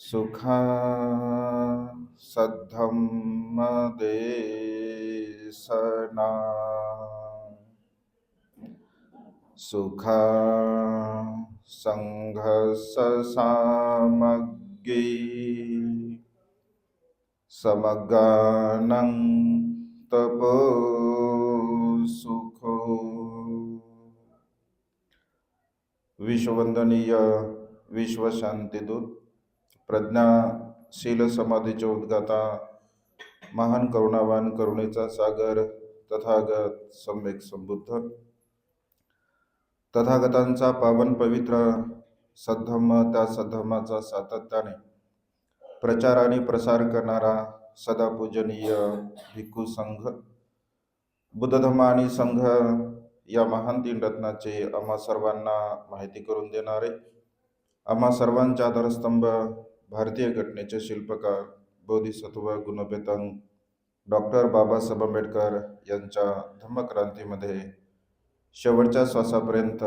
सुखा सद्धम्मदेशना सुखा संघससामग्गी समगानं तपो सुखो। विश्ववंदनीय विश्वशांतीदूत प्रज्ञाशील समाधीचे उद्गाता महान करुणावान करुणेचा सागर तथागत सम्यक संबुद्ध तथागतांचा पावन पवित्र सद्धम्म त्या सद्धम्माचा सातत्याने प्रचार आणि प्रसार करणारा सदा पूजनीय भिक्खू संघ बुद्ध धम्म आणि संघ या महान तीन रत्नाचे आम्हा सर्वांना माहिती करून देणारे आम्हा सर्वांचा आधारस्तंभ भारतीय घटनेचे शिल्पकार बोधिसत्व गुणपेतंग डॉक्टर बाबासाहेब आंबेडकर यांच्या धम्मक्रांतीमध्ये शेवटच्या श्वासापर्यंत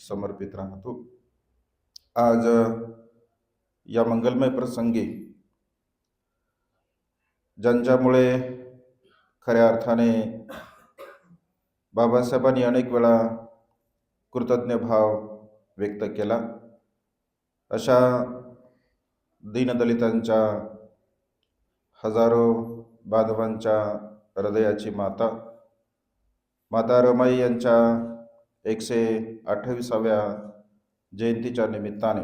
समर्पित राहतो। आज या मंगलमय प्रसंगी ज्यांच्यामुळे खऱ्या अर्थाने बाबासाहेबांनी अनेक वेळा कृतज्ञ भाव व्यक्त केला, अशा दीनदलितांच्या हजारो बांधवांच्या हृदयाची माता माता रमाई यांच्या 128व्या जयंतीच्या निमित्ताने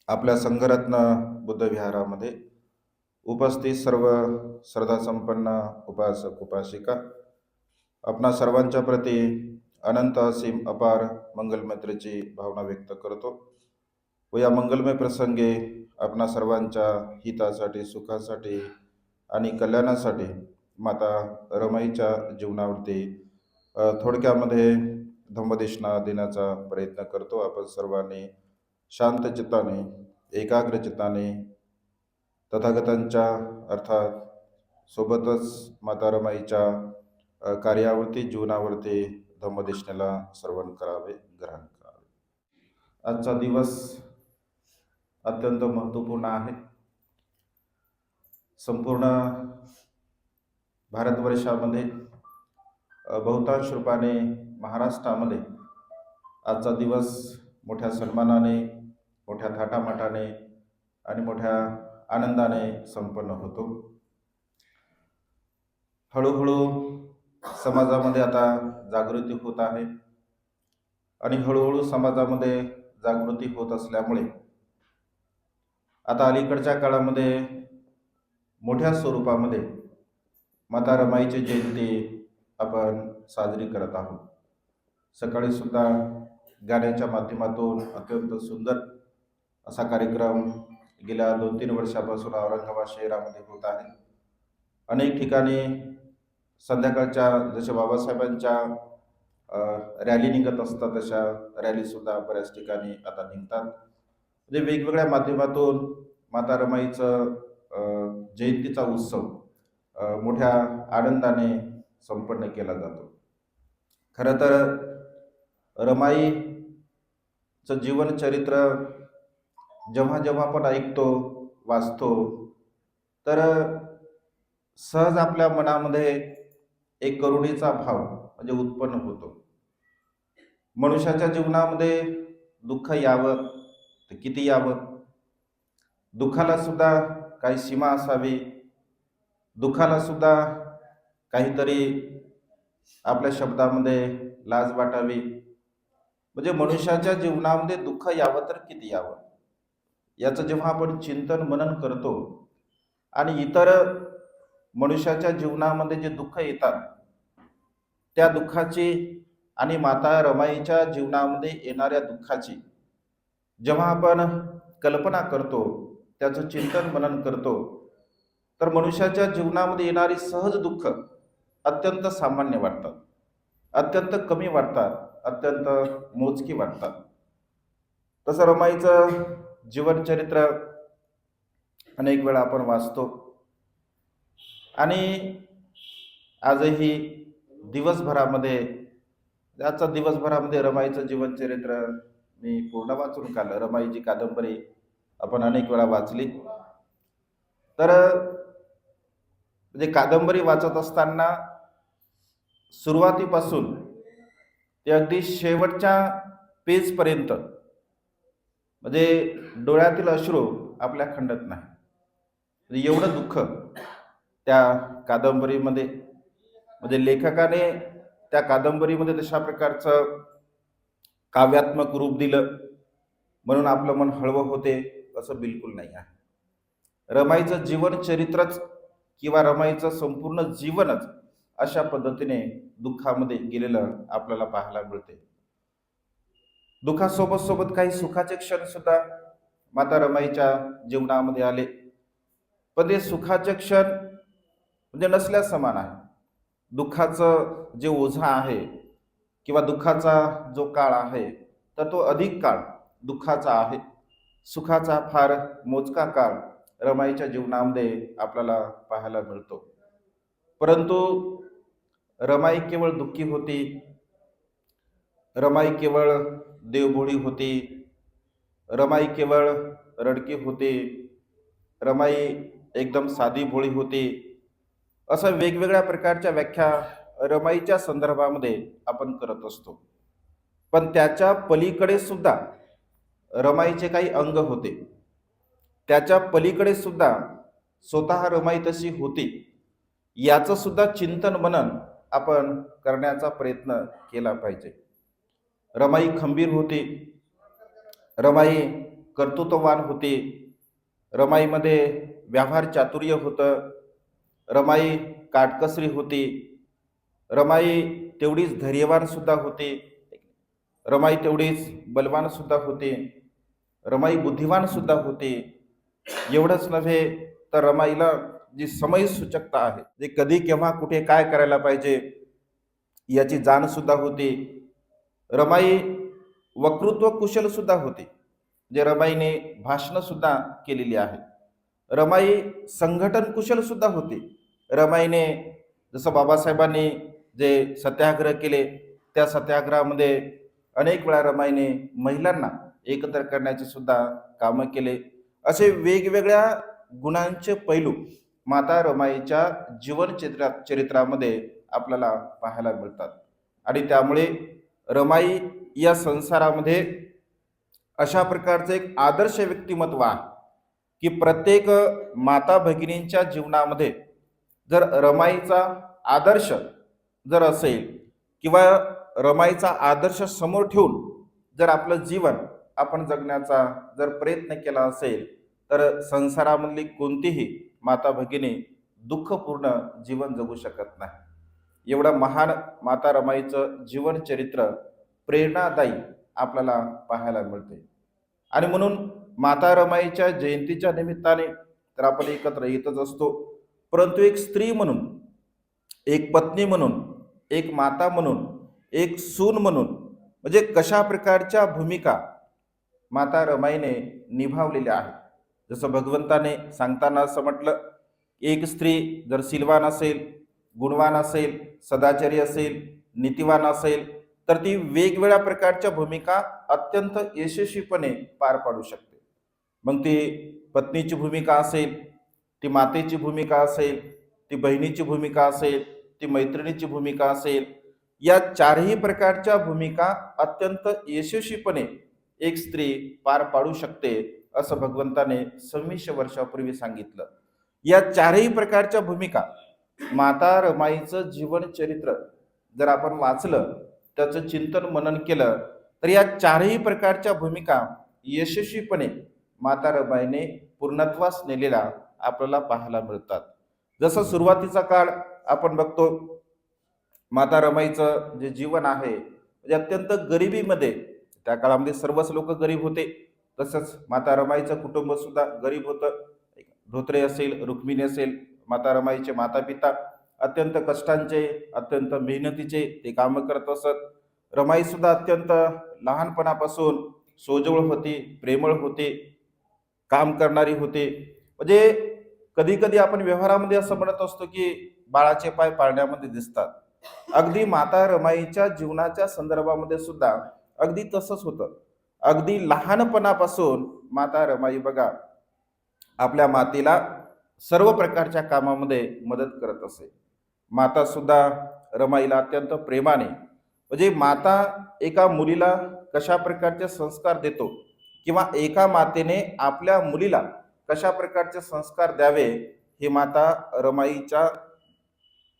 आपल्या संघरत्न बुद्ध विहारामध्ये उपस्थित सर्व श्रद्धासंपन्न उपासक उपासिका आपणा सर्वांच्या प्रती अनंत असीम अपार मंगलमैत्रीची भावना व्यक्त करतो व या मंगलमय प्रसंगी आपणा सर्वांच्या हितासाठी सुखासाठी आणि कल्याणासाठी माता रमाईच्या जीवनावरती थोडक्यामध्ये धम्मदेशना देण्याचा प्रयत्न करतो। आपण सर्वांनी शांत चित्ताने एकाग्र चित्ताने तथागतांच्या अर्थात सोबतच माता रमाईच्या कार्यावरती जीवनावरती धम्मदेशनेला श्रवण करावे, ग्रहण करावे। आजचा दिवस अत्यंत महत्त्वपूर्ण आहे। संपूर्ण भारतवर्षामध्ये बहुतांश रूपाने महाराष्ट्रामध्ये आजचा दिवस मोठ्या सन्मानाने मोठ्या थाटामाटाने आणि मोठ्या आनंदाने संपन्न होतो। हळूहळू समाजामध्ये आता जागृती होत आहे आणि हळूहळू समाजामध्ये जागृती होत असल्यामुळे आता अलीकडच्या काळामध्ये मोठ्या स्वरूपामध्ये माता रमाईची जयंती आपण साजरी करत आहोत। सकाळी सुद्धा गाण्याच्या माध्यमातून अत्यंत सुंदर असा कार्यक्रम गेल्या 2-3 वर्षापासून औरंगाबाद शहरामध्ये होत आहे। अनेक ठिकाणी संध्याकाळच्या जसे बाबासाहेबांच्या रॅली निघत असतात तशा रॅली सुद्धा बऱ्याच ठिकाणी आता निघतात। म्हणजे वेगवेगळ्या माध्यमातून माता रमाईचं जयंतीचा उत्सव मोठ्या आनंदाने संपन्न केला जातो। खरं तर रमाईचं जीवनचरित्र जेव्हा जेव्हा आपण ऐकतो वाचतो तर सहज आपल्या मनामध्ये एक करुणेचा भाव म्हणजे उत्पन्न होतो। मनुष्याच्या जीवनामध्ये दुःख यावं तर किती यावं, दुःखाला सुद्धा काही सीमा असावी, दुःखाला सुद्धा काहीतरी आपल्या शब्दामध्ये लाज वाटावी। म्हणजे मनुष्याच्या जीवनामध्ये दुःख यावं तर किती यावं याचं जेव्हा आपण चिंतन मनन करतो आणि इतर मनुष्याच्या जीवनामध्ये जे दुःख येतात त्या दुःखाची आणि माता रमाईच्या जीवनामध्ये येणाऱ्या दुःखाची जेव्हा आपण कल्पना करतो, त्याचं चिंतन मनन करतो, तर मनुष्याच्या जीवनामध्ये येणारी सहज दुःख अत्यंत सामान्य वाटतात, अत्यंत कमी वाटतात, अत्यंत मोजकी वाटतात। तसं रमाईचं जीवनचरित्र अनेक वेळा आपण वाचतो आणि आजही दिवसभरामध्ये आजचा दिवसभरामध्ये रमाईचं जीवनचरित्र मी पूर्ण वाचून काढलं। रमाईची कादंबरी आपण अनेक वेळा वाचली. तर म्हणजे कादंबरी वाचत असताना सुरुवातीपासून ते अगदी शेवटच्या पेजपर्यंत म्हणजे डोळ्यातील अश्रू आपल्या खंडत नाही. म्हणजे एवढं दुःख त्या कादंबरीमध्ये, म्हणजे लेखकाने त्या कादंबरीमध्ये तशा प्रकारचं काव्यात्मक रूप दिलं म्हणून आपलं मन हळवं होते असं बिलकुल नाही आहे. रमाईचं जीवन चरित्रच किंवा रमाईचं संपूर्ण जीवनच अशा पद्धतीने दुःखामध्ये गेलेलं आपल्याला पाहायला मिळते. दुःखासोबत सोबत काही सुखाचे क्षण सुद्धा माता रमाईच्या जीवनामध्ये आले, पण ते सुखाचे क्षण म्हणजे नसल्यास समान आहे. दुःखाचं जे ओझा आहे किंवा दुःखाचा जो काळ आहे तर तो अधिक काळ दुःखाचा आहे. सुखाचा फार मोजका काळ रमाईच्या जीवनामध्ये आपल्याला पाहायला मिळतो. परंतु रमाई केवळ दुःखी होती, रमाई केवळ देवभोळी होती, रमाई केवळ रडकी होती, रमाई एकदम साधी भोळी होती, असं वेगवेगळ्या प्रकारच्या व्याख्या रमाईच्या संदर्भामध्ये आपण करत असतो. पण त्याच्या पलीकडे सुद्धा रमाईचे काही अंग होते. त्याच्या पलीकडे सुद्धा स्वतः रमाई तशी होती याचं सुद्धा चिंतन मनन आपण करण्याचा प्रयत्न केला पाहिजे. रमाई खंबीर होती, रमाई कर्तृत्ववान होती, रमाईमध्ये व्यवहार चातुर्य होतं, रमाई काटकसरी होती, रमाई तेवढीच धैर्यवान सुद्धा होती, रमाई तेवढीच बलवान सुद्धा होती, रमाई बुद्धिवान सुद्धा होती. एवढंच नव्हे तर रमाईला जी समय सूचकता आहे, जे कधी केव्हा कुठे काय करायला पाहिजे याची जाण सुद्धा होती. रमाई वक्तृत्व कुशल सुद्धा होती, जे रमाईने भाषण सुद्धा केलेली आहे. रमाई संघटन कुशल सुद्धा होती. रमाईने जसं बाबासाहेबांनी जे सत्याग्रह केले त्या सत्याग्रहामध्ये अनेक वेळा रमाईने महिलांना एकत्र करण्याचे सुद्धा कामं केले. असे वेगवेगळ्या गुणांचे पैलू माता रमाईच्या जीवन चरित्रामध्ये आपल्याला पाहायला मिळतात. आणि त्यामुळे रमाई या संसारामध्ये अशा प्रकारचं एक आदर्श व्यक्तिमत्व आहे की प्रत्येक माता भगिनींच्या जीवनामध्ये जर रमाईचा आदर्श जर असेल किंवा रमाईचा आदर्श समोर ठेवून जर आपलं जीवन आपण जगण्याचा जर प्रयत्न केला असेल तर संसारामधली कोणतीही माता भगिनी दुःखपूर्ण जीवन जगू शकत नाही. एवढं महान माता रमाईचं जीवन चरित्र प्रेरणादायी आपल्याला पाहायला मिळते. आणि म्हणून माता रमाईच्या जयंतीच्या निमित्ताने तर आपण एकत्र येतच असतो, परंतु एक स्त्री म्हणून, एक पत्नी म्हणून, एक माता म्हणून, एक सून म्हणून म्हणजे कशा प्रकारच्या भूमिका माता रमाईने निभावलेल्या आहेत. जसं भगवंताने सांगताना असं म्हटलं, एक स्त्री जर शीलवान असेल, गुणवान असेल, सदाचारी असेल, नीतिवान असेल तर ती वेगवेगळ्या प्रकारच्या भूमिका अत्यंत यशस्वीपणे पार पाडू शकते. मग ती पत्नीची भूमिका असेल, ती मातेची भूमिका असेल, ती बहिणीची भूमिका असेल, ती मैत्रिणीची भूमिका असेल, या चारही प्रकारच्या भूमिका अत्यंत यशस्वीपणे एक स्त्री पार पाडू शकते असं भगवंताने 2600 वर्षापूर्वी सांगितलं. या चारही प्रकारच्या भूमिका माता रमाईचं जीवन चरित्र जर आपण वाचलं, त्याचं चिंतन मनन केलं तर या चारही प्रकारच्या भूमिका यशस्वीपणे माता रमाईने पूर्णत्वास नेलेला आपल्याला पाहायला मिळतात. जसं सुरुवातीचा काळ आपण बघतो, माता रमाईचं जे जीवन आहे म्हणजे अत्यंत गरिबीमध्ये, त्या काळामध्ये सर्वच लोक गरीब होते, तसंच माता रमाईचं कुटुंब सुद्धा गरीब होतं. धोत्रे असेल, रुक्मिणी असेल, माता रमाईचे माता पिता अत्यंत कष्टांचे, अत्यंत मेहनतीचे ते कामं करत असत. रमाई सुद्धा अत्यंत लहानपणापासून सोजवळ होती, प्रेमळ होती, काम करणारी होती. म्हणजे कधी कधी आपण व्यवहारामध्ये असं म्हणत असतो की बाळाचे पाय पाळण्यामध्ये दिसतात. अगदी माता रमाईच्या जीवनाच्या संदर्भामध्ये सुद्धा अगदी तसंच होतं. अगदी लहानपणापासून माता रमाई बघा आपल्या मातेला सर्व प्रकारच्या कामामध्ये मदत करत असे. माता सुद्धा रमाईला अत्यंत प्रेमाने म्हणजे माता एका मुलीला कशा प्रकारचे संस्कार देतो किंवा एका मातेने आपल्या मुलीला कशा प्रकारचे संस्कार द्यावे हे माता रमाईच्या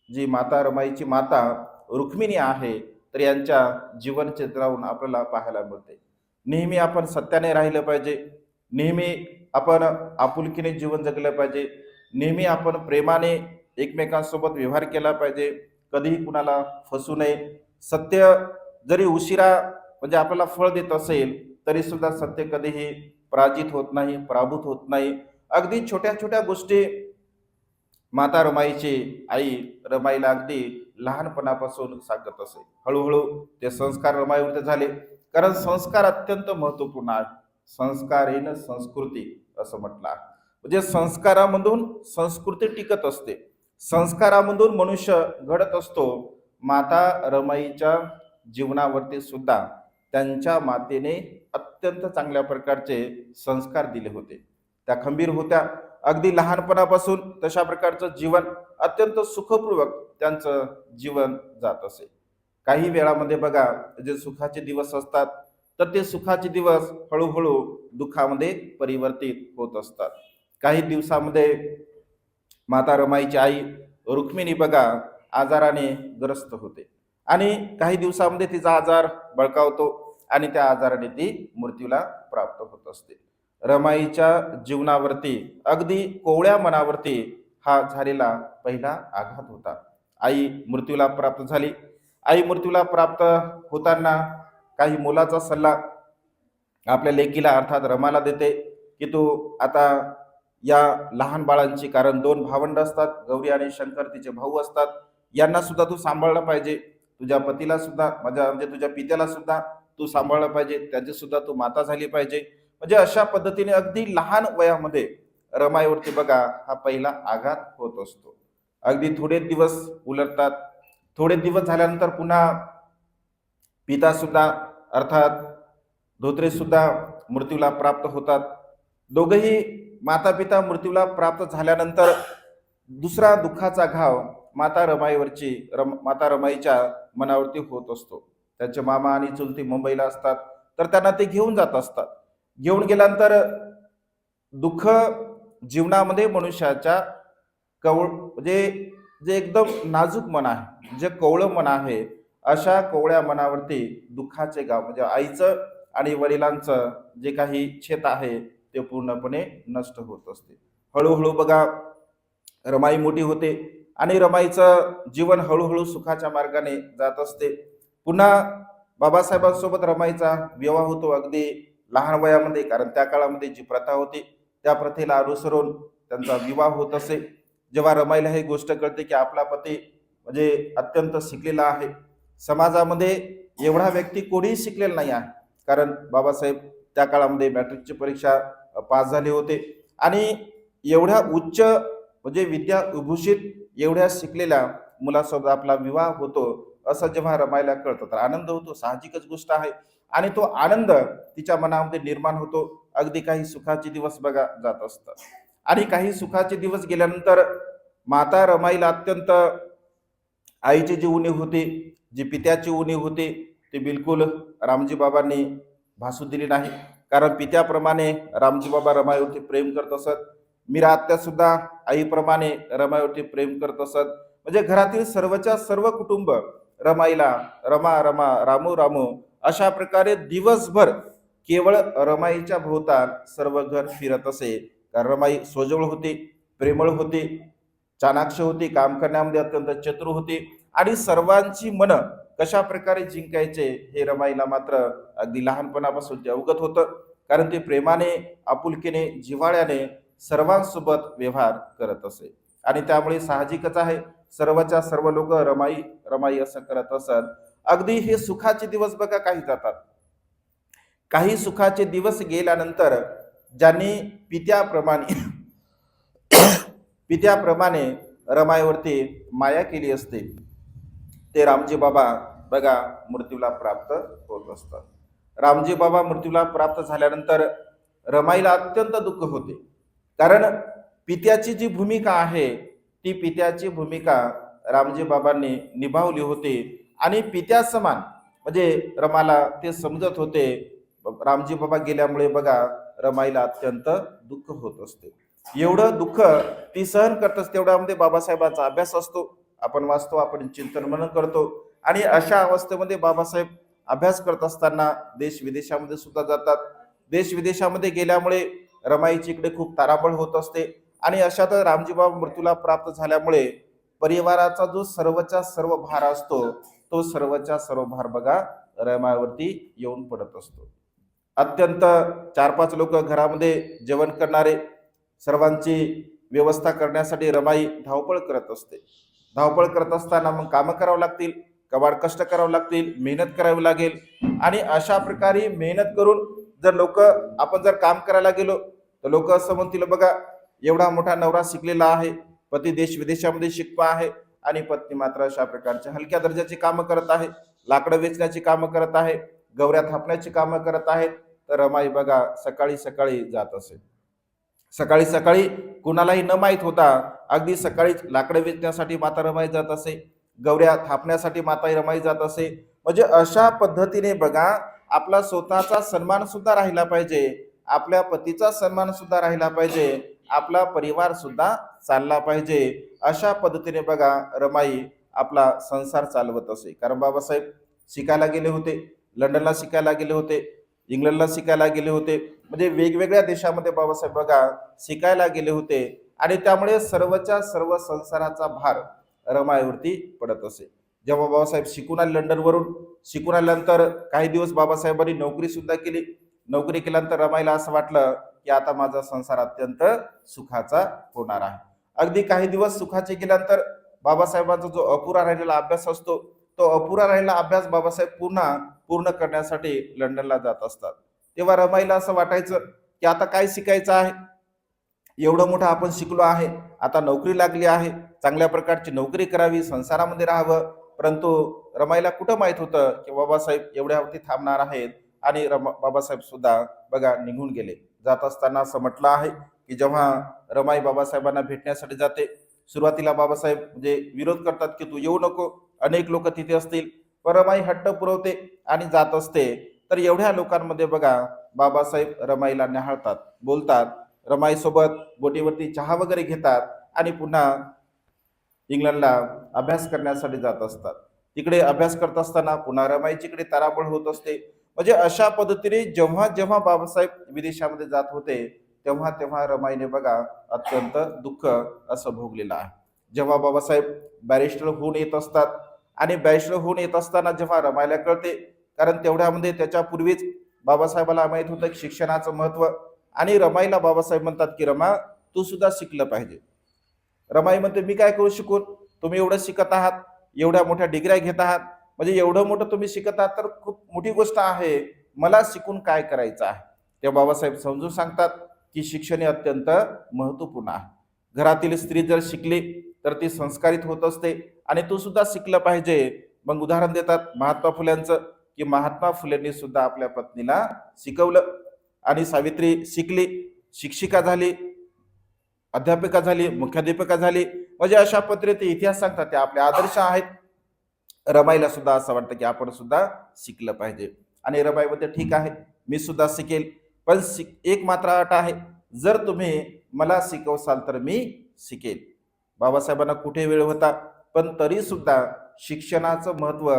जी माता रमाईची माता रुक्मिणी आहे तर यांच्या जीवनचित्रावरून आपल्याला पाहायला मिळते. नेहमी आपण सत्याने राहिलं पाहिजे, नेहमी आपण आपुलकीने जीवन जगलं पाहिजे, नेहमी आपण प्रेमाने एकमेकांसोबत व्यवहार केला पाहिजे, कधीही कुणाला फसू नये. सत्य जरी उशिरा म्हणजे आपल्याला फळ देत असेल तरी सुद्धा सत्य कधीही पराजित होत नाही, पराभूत होत नाही. अगदी छोट्या छोट्या गोष्टी माता रमाईची आई रमाईला अगदी लहानपणापासून सांगत असे. हळूहळू ते संस्कार रमाईवरती झाले, कारण संस्कार अत्यंत महत्वपूर्ण आहे. संस्कारेन संस्कृती असं म्हटलं आहे. म्हणजे संस्कारामधून संस्कृती टिकत असते, संस्कारामधून मनुष्य घडत असतो. माता रमाईच्या जीवनावरती सुद्धा त्यांच्या मातेने अत्यंत चांगल्या प्रकारचे संस्कार दिले होते. त्या खंबीर होत्या, अगदी लहानपणापासून तशा प्रकारचं जीवन अत्यंत सुखपूर्वक त्यांचं जीवन जात असे. काही वेळामध्ये बघा जे सुखाचे दिवस असतात तर ते सुखाचे दिवस हळूहळू दुःखामध्ये परिवर्तित होत असतात. काही दिवसामध्ये माता रमाईची आई रुक्मिणी बघा आजाराने ग्रस्त होते आणि काही दिवसामध्ये तिचा आजार बळकावतो आणि त्या आजाराने ती मृत्यूला प्राप्त होत असते. रमाईच्या जीवनावरती अगदी कोवळ्या मनावरती हा झालेला पहिला आघात होता. आई मृत्यूला प्राप्त झाली. आई मृत्यूला प्राप्त होताना काही मोलाचा सल्ला आपल्या लेकीला अर्थात रमाला देते की तू आता या लहान बाळांची, कारण दोन भावंड असतात, गौरी आणि शंकर तिचे भाऊ असतात, यांना सुद्धा तू सांभाळलं पाहिजे. तुझ्या पतीला सुद्धा म्हणजे तुझ्या पित्याला सुद्धा तू सांभाळलं पाहिजे, त्याची सुद्धा तू माता झाली पाहिजे. म्हणजे अशा पद्धतीने अगदी लहान वयामध्ये रमाईवरती बघा हा पहिला आघात होत असतो. अगदी थोडे दिवस उलटतात. थोडे दिवस झाल्यानंतर पुन्हा पिता सुद्धा अर्थात धोत्रे सुद्धा मृत्यूला प्राप्त होतात. दोघेही माता पिता मृत्यूला प्राप्त झाल्यानंतर दुसरा दुःखाचा घाव माता रमाईच्या मनावरती होत असतो. त्यांचे मामा आणि चुलती मुंबईला असतात तर त्यांना ते घेऊन जात असतात. घेऊन गेल्यानंतर दुःख जीवनामध्ये मनुष्याच्या म्हणजे जे एकदम नाजूक मन आहे, जे कवळं मन आहे, अशा कवळ्या मनावरती दुःखाचे गाव म्हणजे आईचं आणि वडिलांचं जे काही छेत आहे ते पूर्णपणे नष्ट होत असते. हळूहळू बघा रमाई मोठी होते आणि रमाईचं जीवन हळूहळू सुखाच्या मार्गाने जात असते. पुन्हा बाबासाहेबांसोबत रमाईचा विवाह होतो अगदी लहान वयामध्ये, कारण त्या काळामध्ये जी प्रथा होती त्या प्रथेला अनुसरून त्यांचा विवाह होत असे. जेव्हा रमाईला ही गोष्ट कळते की आपला पती म्हणजे अत्यंत शिकलेला आहे, समाजामध्ये एवढा व्यक्ती कोणीही शिकलेला नाही आहे, कारण बाबासाहेब त्या काळामध्ये मॅट्रिकची परीक्षा पास झाले होते आणि एवढ्या उच्च म्हणजे विद्या विभूषित एवढ्या शिकलेल्या मुलासोबत आपला विवाह होतो असं जेव्हा रमाईला कळतं तर आनंद होतो, साहजिकच गोष्ट आहे. आणि तो आनंद तिच्या मनामध्ये निर्माण होतो. अगदी काही सुखाचे दिवस बघा जात असतात आणि काही सुखाचे दिवस गेल्यानंतर माता रमाईला अत्यंत आईची जी उणीव होती, जी पित्याची उणीव होती, ती बिलकुल रामजी बाबांनी भासू दिली नाही. कारण पित्याप्रमाणे रामजी बाबा रमाईवरती प्रेम करत असत. मीरा आत्या सुद्धा आईप्रमाणे रमाईवरती प्रेम करत असत. म्हणजे घरातील सर्वच्या सर्व कुटुंब रमाईला रमा रमा रामू रामू अशा प्रकारे दिवसभर केवळ रमाईच्या भोवताल सर्व घर फिरत असे. कारण रमाई सोजवळ होती, प्रेमळ होती, चाणाक्ष होती, काम करण्यामध्ये अत्यंत चतुर होती आणि सर्वांची मनं कशा प्रकारे जिंकायचे हे रमाईला मात्र अगदी लहानपणापासून ते अवगत होतं. कारण ते प्रेमाने, आपुलकीने, जिव्हाळ्याने सर्वांसोबत व्यवहार करत असे आणि त्यामुळे साहजिकच आहे सर्वच्या सर्व लोक रमाई रमाई असं करत असत. अगदी हे सुखाचे दिवस बघा काही जातात. काही सुखाचे दिवस गेल्यानंतर ज्यांनी पित्याप्रमाणे रमाईवरती माया केली असते ते रामजी बाबा बघा मृत्यूला प्राप्त होत असतात. रामजी बाबा मृत्यूला प्राप्त झाल्यानंतर रमाईला अत्यंत दुःख होते, कारण पित्याची जी भूमिका आहे ती पित्याची भूमिका रामजी बाबांनी निभावली होती आणि पित्या समान म्हणजे रमाला ते समजत होते. रामजी बाबा गेल्यामुळे बघा रमाईला अत्यंत दुःख होत असते. एवढं दुःख ती सहन करतच तेवढ्यामध्ये बाबासाहेबांचा अभ्यास असतो, आपण वाचतो, आपण चिंतन मनन करतो. आणि अशा अवस्थेमध्ये बाबासाहेब अभ्यास करत असताना देश विदेशामध्ये सुद्धा जातात. देश विदेशामध्ये गेल्यामुळे रमाईची इकडे खूप तारांबळ होत असते आणि अशात रामजी बाबा मृत्यूला प्राप्त झाल्यामुळे परिवाराचा जो सर्वचा सर्व भार असतो तो सर्वचा सर्व भार बघा रमाईवरती येऊन पडत असतो. अत्यंत 4-5 लोक घरामध्ये जेवण करणारे, सर्वांची व्यवस्था करण्यासाठी रमाई धावपळ करत असते. धावपळ करत असताना मग कामं करावं लागतील, कबाड कष्ट करावं लागतील, मेहनत करावी लागेल. आणि अशा प्रकारे मेहनत करून जर आपण जर काम करायला गेलो तर लोक असं म्हणतील, बघा एवढा मोठा नवरा शिकलेला आहे, पती देश विदेशामध्ये शिकवा आहे आणि पत्नी मात्र अशा प्रकारच्या हलक्या दर्जाची कामं करत आहे, लाकडं वेचण्याची कामं करत आहे, गवऱ्या थापण्याची कामं करत आहेत. तर रमाई बघा सकाळी सकाळी जात असे. सकाळी सकाळी कुणालाही न माहीत होता अगदी सकाळीच लाकडं वेचण्यासाठी माता रमाई जात असे, गवऱ्या थापण्यासाठी माता रमाई जात असे. म्हणजे अशा पद्धतीने बघा आपला स्वतःचा सन्मान सुद्धा राहिला पाहिजे, आपल्या पतीचा सन्मान सुद्धा राहिला पाहिजे, आपला परिवार सुद्धा चालला पाहिजे. अशा पद्धतीने बघा रमाई आपला संसार चालवत असे. कारण बाबासाहेब शिकायला गेले होते, लंडनला शिकायला गेले होते, इंग्लंडला शिकायला गेले होते, म्हणजे वेगवेगळ्या देशामध्ये बाबासाहेब बघा शिकायला गेले होते आणि त्यामुळे सर्वच्या सर्व संसाराचा भार रमाईवरती पडत असे. जेव्हा बाबासाहेब शिकून आले लंडनवरून, शिकून आल्यानंतर काही दिवस बाबासाहेबांनी नोकरी सुद्धा केली. नोकरी केल्यानंतर रमाईला असं वाटलं की आता माझा संसार अत्यंत सुखाचा होणार आहे. अगदी काही दिवस सुखाचे गेल्यानंतर बाबासाहेबांचा जो अपुरा राहिलेला अभ्यास असतो तो अपुरा राहिलेला अभ्यास बाबासाहेब पूर्ण करण्यासाठी लंडनला जात असतात. तेव्हा रमाईला असं वाटायचं की आता काय शिकायचं आहे, एवढं मोठं आपण शिकलो आहे, आता नोकरी लागली आहे, चांगल्या प्रकारची नोकरी करावी, संसारामध्ये राहावं. परंतु रमाईला कुठं माहित होतं की बाबासाहेब एवढ्यावरती थांबणार आहेत आणि बाबासाहेब सुद्धा बघा निघून गेले. जात असताना असं म्हटलं आहे की जेव्हा रमाई बाबासाहेबांना भेटण्यासाठी जाते, सुरुवातीला बाबासाहेब म्हणजे विरोध करतात की तू येऊ नको, अनेक लोक तिथे असतील, पण रमाई हट्ट पुरवते आणि जात असते. तर एवढ्या लोकांमध्ये बघा बाबासाहेब रमाईला न्याहाळतात, बोलतात, रमाई सोबत बोटीवरती चहा वगैरे घेतात आणि पुन्हा इंग्लंडला अभ्यास करण्यासाठी जात असतात. तिकडे अभ्यास करत असताना पुन्हा रमाईची इकडे तारांबळ होत असते. म्हणजे अशा पद्धतीने जेव्हा जेव्हा बाबासाहेब विदेशामध्ये जात होते तेव्हा तेव्हा रमाईने बघा अत्यंत दुःख असं भोगलेलं आहे. जेव्हा बाबासाहेब बॅरिस्टर होऊन येत असतात आणि बॅरिस्टर होऊन येत असताना जेव्हा रमाईला कळते, कारण तेवढ्यामध्ये त्याच्यापूर्वीच बाबासाहेबाला माहित होतं की शिक्षणाचं महत्व, आणि रमाईला बाबासाहेब म्हणतात की रमा तू सुद्धा शिकलं पाहिजे. रमाई म्हणते मी काय करू शिकून, तुम्ही एवढं शिकत आहात, एवढ्या मोठ्या डिग्र्या घेत आहात, म्हणजे एवढं मोठं तुम्ही शिकत आहात तर खूप मोठी गोष्ट आहे, मला शिकून काय करायचं आहे. तेव्हा बाबासाहेब समजून सांगतात की शिक्षण हे अत्यंत महत्वपूर्ण आहे. घरातील स्त्री जर शिकली तर ती संस्कारित होत असते आणि तू सुद्धा शिकलं पाहिजे. मग उदाहरण देतात महात्मा फुल्यांचं की महात्मा फुलेंनी सुद्धा आपल्या पत्नीला शिकवलं आणि सावित्री शिकली, शिक्षिका झाली, अध्यापिका झाली, मुख्याध्यापिका झाली. म्हणजे अशा पद्धतीने इतिहास सांगतात, ते आपले आदर्श आहेत. रमाईला सुद्धा असं वाटतं की आपण सुद्धा शिकलं पाहिजे आणि रमाई म्हणते ठीक आहे मी सुद्धा शिकेल, पण एक मात्र अट आहे, जर तुम्ही मला शिकवसाल तर मी शिकेल. बाबासाहेबांना कुठे वेळ होता, पण तरी सुद्धा शिक्षणाचं महत्व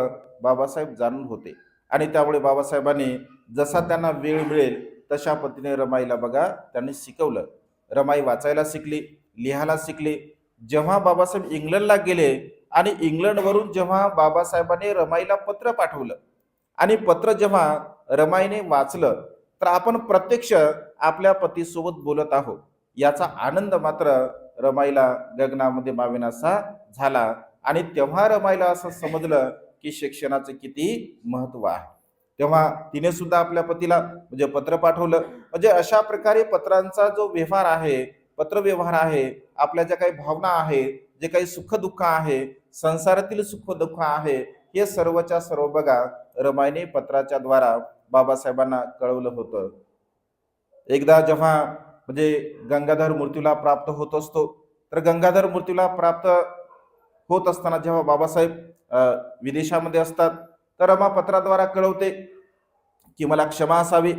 बाबासाहेब जाणून होते आणि त्यामुळे बाबासाहेबांनी जसा त्यांना वेळ मिळेल तशा पद्धतीने रमाईला बघा त्यांनी शिकवलं. रमाई वाचायला शिकली, लिहायला शिकली. जेव्हा बाबासाहेब इंग्लंडला गेले आणि इंग्लंडवरून जेव्हा बाबासाहेबांनी रमाईला पत्र पाठवलं आणि पत्र जेव्हा रमाईने वाचलं तर आपण प्रत्यक्ष आपल्या पतीसोबत बोलत आहोत याचा आनंद मात्र रमाईला गगनामध्ये मावेनासा झाला आणि तेव्हा रमाईला असं समजलं की शिक्षणाचं किती महत्व आहे. तेव्हा तिने सुद्धा आपल्या पतीला म्हणजे पत्र पाठवलं. म्हणजे अशा प्रकारे पत्रांचा जो व्यवहार आहे, पत्रव्यवहार आहे, आपल्या ज्या काही भावना आहे, जे काही सुख दुःख आहे, संसारातील सुख दुःख आहे, हे सर्वच्या सर्व बघा रमाईने पत्राच्या द्वारा बाबासाहेबांना कळवलं होतं. एकदा जेव्हा म्हणजे गंगाधर मृत्यूला प्राप्त होत असतो, तर गंगाधर मृत्यूला प्राप्त होत असताना जेव्हा बाबासाहेब विदेशामध्ये असतात, तर रमा पत्राद्वारा कळवते की मला क्षमा असावी.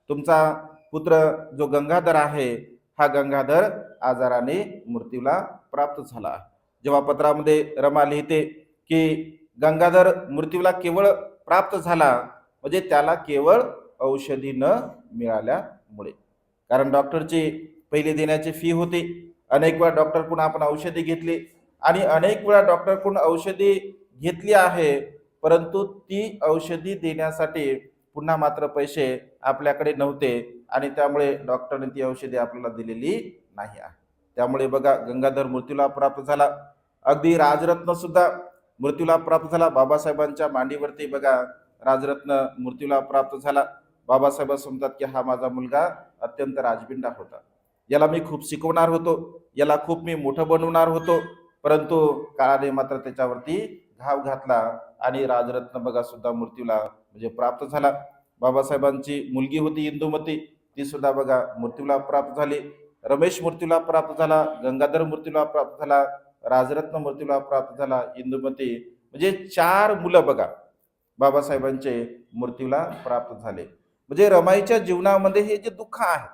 तुमचा पुत्र जो गंगाधर आहे, हा गंगाधर आजाराने मृत्यूला प्राप्त झाला. जेव्हा पत्रामध्ये रमा लिहिते की गंगाधर मृत्यूला केवळ प्राप्त झाला म्हणजे त्याला केवळ औषधी न मिळाल्यामुळे. कारण डॉक्टरची पहिली देण्याची फी होती. अनेक वेळा डॉक्टरकडून आपण औषधी घेतली आणि अनेक वेळा डॉक्टरकडून औषधी घेतली आहे, परंतु ती औषधी देण्यासाठी पुन्हा मात्र पैसे आपल्याकडे नव्हते आणि त्यामुळे डॉक्टरने ती औषधे आपल्याला दिलेली नाही आहे. त्यामुळे बघा गंगाधर मृत्यूला प्राप्त झाला. अगदी राजरत्न सुद्धा मृत्यूला प्राप्त झाला. बाबासाहेबांच्या मांडीवरती बघा राजरत्न मृत्यूला प्राप्त झाला. बाबासाहेब म्हणतात की हा माझा मुलगा अत्यंत राजबिंडा होता, याला मी खूप शिकवणार होतो, याला खूप मी मोठं बनवणार होतो, परंतु काळाने मात्र त्याच्यावरती घाव घातला आणि राजरत्न बघा सुद्धा मृत्यूला म्हणजे प्राप्त झाला. बाबासाहेबांची मुलगी होती इंदुमती, ती सुद्धा बघा मृत्यूला प्राप्त झाली. रमेश मृत्यूला प्राप्त झाला, गंगाधर मृत्यूला प्राप्त झाला, राजरत्न मृत्यूला प्राप्त झाला, इंदुमती म्हणजे 4 मुलं बघा बाबासाहेबांचे मृत्यूला प्राप्त झाले. म्हणजे रमाईच्या जीवनामध्ये हे जे दुःख आहे,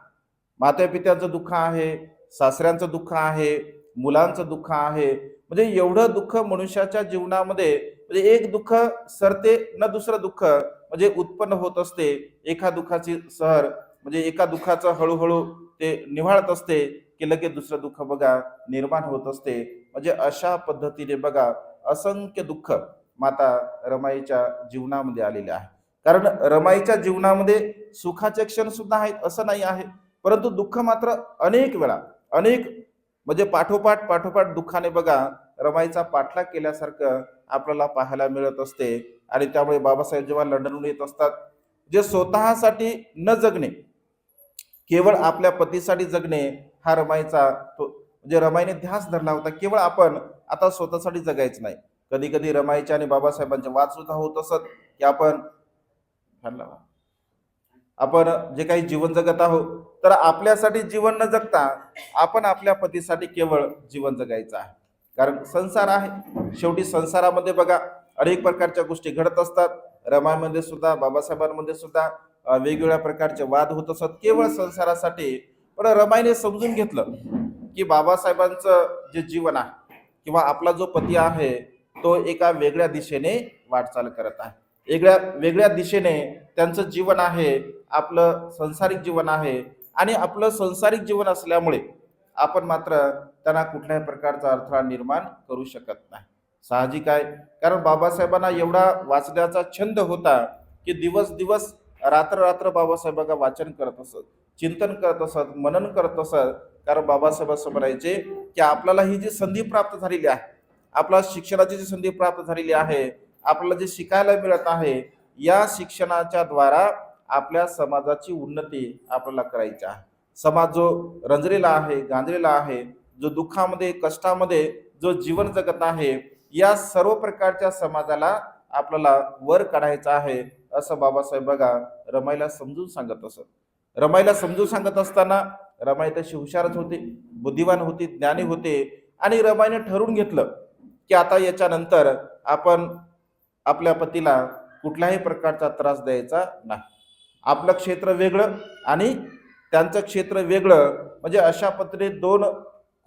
माता पित्याचं दुःख आहे, सासऱ्यांचं दुःख आहे, मुलांचं दुःख आहे, म्हणजे एवढं दुःख मनुष्याच्या जीवनामध्ये म्हणजे एक दुःख सरते न दुसरं दुःख म्हणजे उत्पन्न होत असते. एका दुःखाची सहर म्हणजे एका दुःखाचं हळूहळू ते निव्हाळत असते की लगेच दुसरं दुःख बघा निर्माण होत असते. म्हणजे अशा पद्धतीने बघा असंख्य दुःख माता रमाईच्या जीवनामध्ये आलेले आहे. कारण रमाईच्या जीवनामध्ये सुखाचे क्षण सुद्धा आहेत असं नाही आहे, परंतु दुःख मात्र अनेक वेळा अनेक म्हणजे पाठोपाठ दुःखाने बघा रमाईचा पाठलाग केल्यासारखं आपल्याला पाहायला मिळत असते. आणि त्यामुळे बाबासाहेब जेव्हा लंडनहून येत असतात, जे स्वतःसाठी न जगणे, केवळ आपल्या पतीसाठी जगणे हा रमाईचा तो म्हणजे रमाईने ध्यास धरला होता. केवळ आपण आता स्वतःसाठी जगायचं नाही. कधी कधी रमाईच्या आणि बाबासाहेबांचे वाद सुद्धा होत असत की आपण जे काही जीवन जगत आहोत, तर आपल्यासाठी जीवन न जगता आपण आपल्या पतीसाठी केवळ जीवन जगायचं आहे. कारण संसार आहे, शेवटी संसारामध्ये बघा अनेक प्रकारच्या गोष्टी घडत असतात. रमाईमध्ये सुद्धा बाबासाहेबांमध्ये सुद्धा वेगवेगळ्या प्रकारचे वाद होत असत केवळ संसारासाठी. पण रमाईने समजून घेतलं की बाबासाहेबांचं जे जीवन आहे किंवा आपला जो पती आहे तो एका वेगळ्या दिशेने वाटचाल करत आहे, वेगळ्या वेगळ्या दिशेने त्यांचं जीवन आहे, आपलं संसारिक जीवन आहे. आणि आपलं संसारिक जीवन असल्यामुळे आपण मात्र त्यांना कुठल्याही प्रकारचा अडथळा निर्माण करू शकत नाही. साहजिक आहे, कारण बाबासाहेबांना एवढा वाचण्याचा छंद होता की दिवस दिवस रात्र रात्र बाबासाहेब बघा वाचन करत असत, चिंतन करत असत, मनन करत असत. कारण बाबासाहेब असं म्हणायचे की आपल्याला ही जी संधी प्राप्त झालेली आहे, आपला शिक्षणाची जी संधी प्राप्त झालेली आहे, आपल्याला जे शिकायला मिळत आहे, या शिक्षणाच्या द्वारा आपल्या समाजाची उन्नती आपल्याला करायची आहे. समाज जो रंजलेला आहे, गांजलेला आहे, जो दुःखामध्ये कष्टामध्ये जो जीवन जगत आहे, या सर्व प्रकारच्या समाजाला आपल्याला वर काढायचं आहे असं बाबासाहेब बघा रमाईला समजून सांगत असत. रमाईला समजून सांगत असताना रमाई तशी हुशारच होती, बुद्धिवान होती, ज्ञानी होते. आणि रमाईने ठरवून घेतलं की आता याच्यानंतर आपण आपल्या पतीला कुठल्याही प्रकारचा त्रास द्यायचा नाही. आपलं क्षेत्र वेगळं आणि त्यांचं क्षेत्र वेगळं, म्हणजे अशा पद्धतीने 2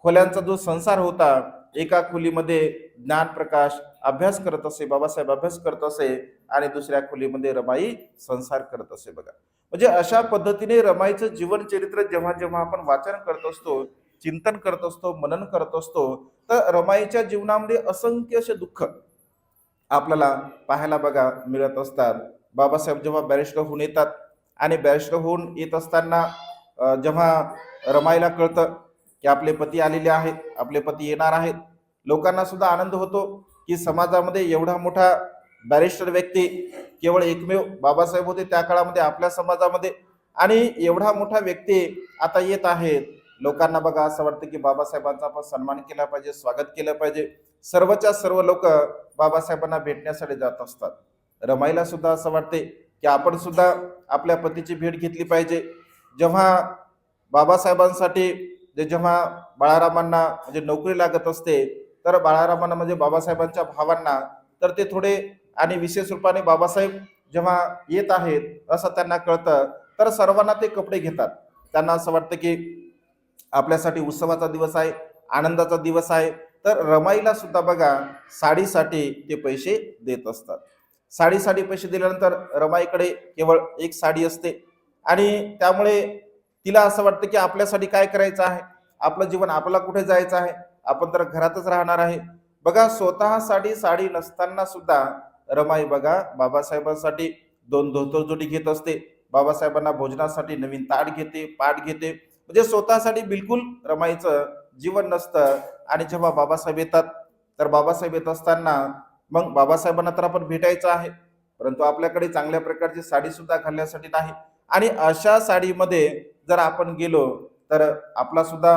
खोल्यांचा जो संसार होता, एका खोलीमध्ये ज्ञानप्रकाश अभ्यास करत असे, बाबासाहेब अभ्यास करत असे आणि दुसऱ्या खोलीमध्ये रमाई संसार करत असे बघा. म्हणजे अशा पद्धतीने रमाईचं जीवन चरित्र जेव्हा जेव्हा आपण वाचन करत असतो, चिंतन करत असतो, मनन करत असतो, तर रमाईच्या जीवनामध्ये असंख्य असे दुःख आपल्याला पाहायला बघा मिळत असतात. बाबासाहेब जेव्हा बॅरिस्टर होऊन येतात आणि बॅरिस्टर होऊन येत असताना जेव्हा रमाईला कळतं की आपले पती आलेले आहेत, आपले पती येणार आहेत, लोकांना सुद्धा आनंद होतो की समाजामध्ये एवढा मोठा बॅरिस्टर व्यक्ती केवळ एकमेव बाबासाहेब होते त्या काळामध्ये आपल्या समाजामध्ये, आणि एवढा मोठा व्यक्ती आता येत आहेत. लोकांना बघा असं वाटतं की बाबासाहेबांचा आपण सन्मान केला पाहिजे, स्वागत केलं पाहिजे. सर्वच्या सर्व लोक बाबासाहेबांना भेटण्यासाठी जात असतात. रमाईला सुद्धा असं वाटते की आपण सुद्धा आपल्या पतीची भेट घेतली पाहिजे. जेव्हा बाबासाहेबांसाठी जेव्हा बाळारामांना म्हणजे नोकरी लागत असते, तर बाळारामांना म्हणजे बाबासाहेबांच्या भावांना तर ते थोडे आणि विशेष रूपाने बाबासाहेब जेव्हा येत आहेत असं त्यांना कळतं, तर सर्वांना ते कपडे घेतात. त्यांना असं वाटतं की आपल्यासाठी उत्सवाचा दिवस आहे, आनंदाचा दिवस आहे. तर रमाईला सुद्धा बघा साडीसाठी ते पैसे देत असतात. साडीसाठी पैसे दिल्यानंतर रमाईकडे केवळ एक साडी असते आणि त्यामुळे तिला असं वाटतं की आपल्यासाठी काय करायचं आहे, आपलं जीवन आपल्याला कुठे जायचं आहे, आपण तर घरातच राहणार आहे. बघा स्वतःसाठी साडी नसताना सुद्धा रमाई बघा बाबासाहेबांसाठी दोन धोतर जोडी घेत असते, बाबासाहेबांना भोजनासाठी नवीन ताट घेते, पाट घेते. म्हणजे स्वतःसाठी बिलकुल रमाईचं जीवन नसतं. आणि जेव्हा बाबासाहेब येतात, तर बाबासाहेब येत असताना मग बाबासाहेबांना तर आपण भेटायचं आहे, परंतु आपल्याकडे चांगल्या प्रकारची साडी सुद्धा घालण्यासाठी नाही. आणि अशा साडीमध्ये जर आपण गेलो तर आपला सुद्धा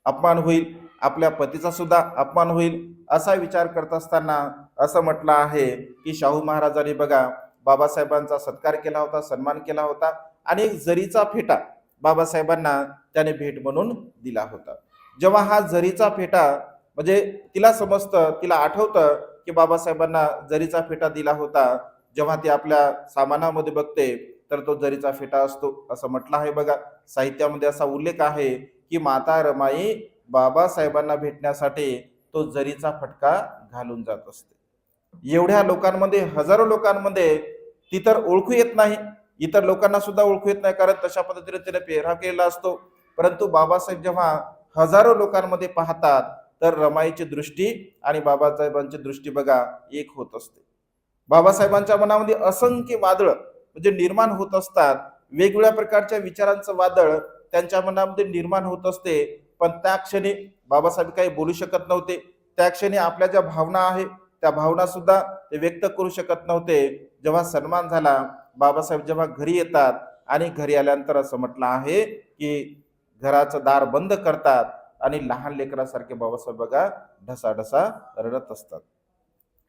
अपमान होईल, आपल्या पतीचा सुद्धा अपमान होईल. असा विचार करत असताना असं म्हटलं आहे की शाहू महाराजांनी बघा बाबासाहेबांचा सत्कार केला होता, सन्मान केला होता आणि एक जरीचा फेटा बाबासाहेबांना त्याने भेट म्हणून दिला होता. जेव्हा हा जरीचा फेटा म्हणजे तिला समजतं, तिला आठवतं की बाबासाहेबांना जरीचा फेटा दिला होता. जेव्हा ती आपल्या सामानामध्ये बघते तर तो जरीचा फेटा असतो. असं म्हटलं आहे बघा, साहित्यामध्ये असा उल्लेख आहे की माता रमाई बाबासाहेबांना भेटण्यासाठी तो जरीचा फटका घालून जात असते. एवढ्या लोकांमध्ये, हजारो लोकांमध्ये ती तर ओळखू येत नाही, इतर लोकांना सुद्धा ओळखू येत नाही, कारण तशा पद्धतीने तिने पेहराव केलेला असतो. परंतु बाबासाहेब जेव्हा हजारो लोकांमध्ये पाहतात, तर रमाईची दृष्टी आणि बाबासाहेबांची दृष्टी बघा एक होत असते. बाबासाहेबांच्या मनामध्ये असंख्य वादळ म्हणजे निर्माण होत असतात. वेगवेगळ्या प्रकारच्या विचारांचं वादळ त्यांच्या मनामध्ये निर्माण होत असते. पण त्या क्षणी बाबासाहेब काही बोलू शकत नव्हते. त्या क्षणी आपल्या ज्या भावना आहे त्या भावना सुद्धा ते व्यक्त करू शकत नव्हते. जेव्हा सन्मान झाला, बाबासाहेब जेव्हा घरी येतात आणि घरी आल्यानंतर असं म्हटलं आहे की घराचं दार बंद करतात आणि लहान लेकरासारखे बाबासाहेब बघा ढसाढसा रडत असतात.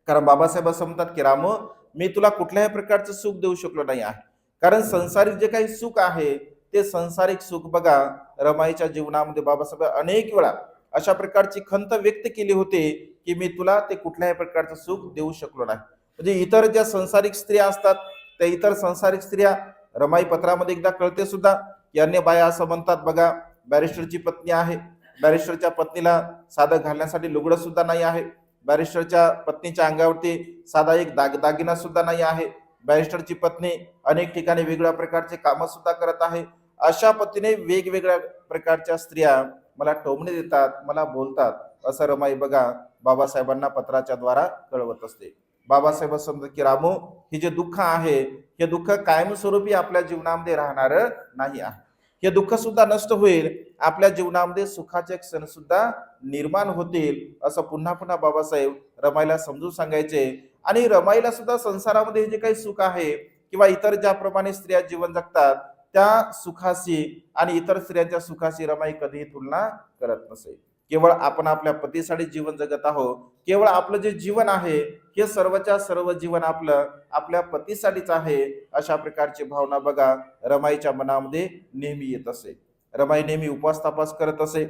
कारण बाबासाहेब असं म्हणतात की रामो, मी तुला कुठल्याही प्रकारचं सुख देऊ शकलो नाही आहे, कारण संसारिक जे काही सुख आहे ते संसारिक सुख बघा रमाईच्या जीवनामध्ये बाबासाहेब अनेक वेळा अशा प्रकारची खंत व्यक्त केली होती की मी तुला ते कुठल्याही प्रकारचं सुख देऊ शकलो नाही. म्हणजे इतर ज्या संसारिक स्त्रिया असतात त्या इतर संसारिक स्त्रिया रमाई पत्रामध्ये एकदा कळते सुद्धा की अन्य बाया असं म्हणतात बघा, बॅरिस्टरची पत्नी आहे, बॅरिस्टरच्या पत्नीला साधं घालण्यासाठी लुगडं सुद्धा नाही आहे, बॅरिस्टरच्या पत्नीच्या अंगावरती साधा एक दागिना सुद्धा नाही आहे, बॅरिस्टरची पत्नी अनेक ठिकाणी वेगवेगळ्या प्रकारचे कामं सुद्धा करत आहे. अशा पद्धतीने वेगवेगळ्या प्रकारच्या स्त्रिया मला टोमणे देतात, मला बोलतात, असं रमाई बघा बाबासाहेबांना पत्राच्या द्वारा कळवत असते. बाबासाहेब समजत की रामो, हे जे दुःख आहे हे दुःख कायमस्वरूपी आपल्या जीवनामध्ये राहणार नाही आहे. हे दुःख सुद्धा नष्ट होईल, आपल्या जीवनामध्ये सुखाचे क्षण सुद्धा निर्माण होतील, असं पुन्हा पुन्हा बाबासाहेब रमाईला समजून सांगायचे. आणि रमाईला सुद्धा संसारामध्ये हे जे काही सुख आहे किंवा इतर ज्याप्रमाणे स्त्रिया जीवन जगतात त्या सुखाशी आणि इतर स्त्रियांच्या सुखाशी रमाई कधीही तुलना करत नसे. केवळ आपण आपल्या पतीसाठी जीवन जगत आहोत, केवळ आपलं जे जीवन आहे हे सर्वच्या सर्व जीवन आपलं आपल्या पतीसाठीच आहे, अशा प्रकारची भावना बघा रमाईच्या मनामध्ये नेहमी येत असे. रमाई नेहमी उपवास तपास करत असे,